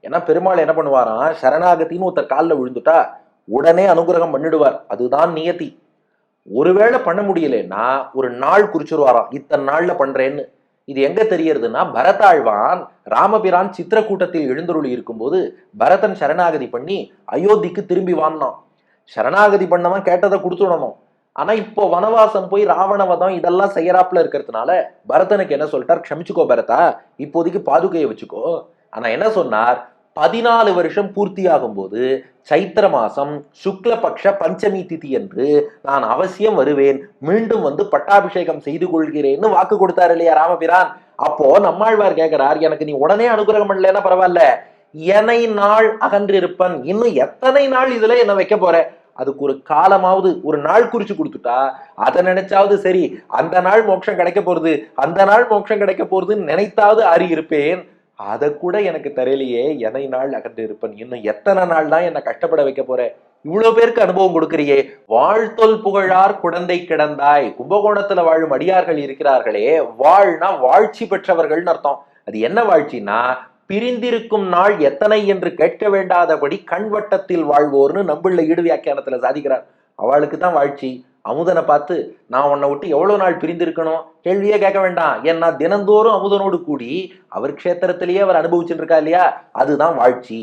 ஏன்னா பெருமாள் என்ன பண்ணுவாராம், சரணாகத்தின்னு ஒருத்தர் காலில் விழுந்துட்டா உடனே அனுகிரகம் பண்ணிடுவார். அதுதான் நியதி. ஒருவேளை பண்ண முடியலன்னா ஒரு நாள் குறிச்சிருவாராம், இத்தனை நாள்ல பண்றேன்னு. இது எங்க தெரியறதுன்னா, பரதாழ்வான் ராமபிரான் சித்திரக்கூட்டத்தில் எழுந்தருளி இருக்கும்போது பரதன் சரணாகதி பண்ணி அயோத்திக்கு திரும்பி வாங்கினான். சரணாகதி பண்ணவன் கேட்டதை கொடுத்துடணும். ஆனா இப்போ வனவாசம் போய் ராவணவதம் இதெல்லாம் செய்யறாப்புல இருக்கிறதுனால பரதனுக்கு என்ன சொல்லிட்டார், க்ஷமிச்சுக்கோ பரதா, இப்போதைக்கு பாதுகையை வச்சுக்கோ. ஆனா என்ன சொன்னார், 14 வருஷம் பூர்த்தியாகும் போது சைத்திர மாசம் சுக்லபக்ஷ பஞ்சமி திதி என்று நான் அவசியம் வருவேன், மீண்டும் வந்து பட்டாபிஷேகம் செய்து கொள்கிறேன்னு வாக்கு கொடுத்தாரு இல்லையா ராமபிரான். அப்போ நம்மாழ்வார் கேட்கிறார், எனக்கு நீ உடனே அனுகிரகம் பண்ணலன்னா பரவாயில்ல, எனை நாள் அகன்றிருப்பன், இன்னும் எத்தனை நாள் இதுல என்ன வைக்க போற, அதுக்கு ஒரு காலமாவது ஒரு நாள் குறிச்சு கொடுத்துட்டா அதை நினைச்சாவது சரி, அந்த நாள் மோட்சம் கிடைக்க போறது, அந்த நாள் மோட்சம் கிடைக்க போறதுன்னு நினைத்தாவது அறி இருப்பேன். அதை கூட எனக்கு தெரியலையே, எனை நாள் அகன்று இருப்பன், இன்னும் எத்தனை நாள் தான் என்னை கஷ்டப்பட வைக்க போற, இவ்வளவு பேருக்கு அனுபவம் கொடுக்கறியே. வாழ்த்தொல் புகழார் குழந்தை கிடந்தாய், கும்பகோணத்துல வாழும் அடியார்கள் இருக்கிறார்களே, வாழ்னா வாழ்ச்சி பெற்றவர்கள்னு அர்த்தம். அது என்ன வாழ்ச்சின்னா, பிரிந்திருக்கும் நாள் எத்தனை என்று கேட்க வேண்டாதபடி கண்வட்டத்தில் வாழ்வோர்னு நம்பிள்ள ஈடு வியாக்கியானத்துல சாதிக்கிறார். அவளுக்கு தான் வாழ்ச்சி. அமுதனை பார்த்து நான் உன்னை விட்டு எவ்வளவு நாள் பிரிந்திருக்கணும் கேள்வியே கேட்க வேண்டாம், ஏன்னா தினந்தோறும் அமுதனோடு கூடி அவர் க்ஷேத்திரத்திலேயே அவர் அனுபவிச்சுட்டு இருக்கா இல்லையா, அதுதான் வாழ்ச்சி.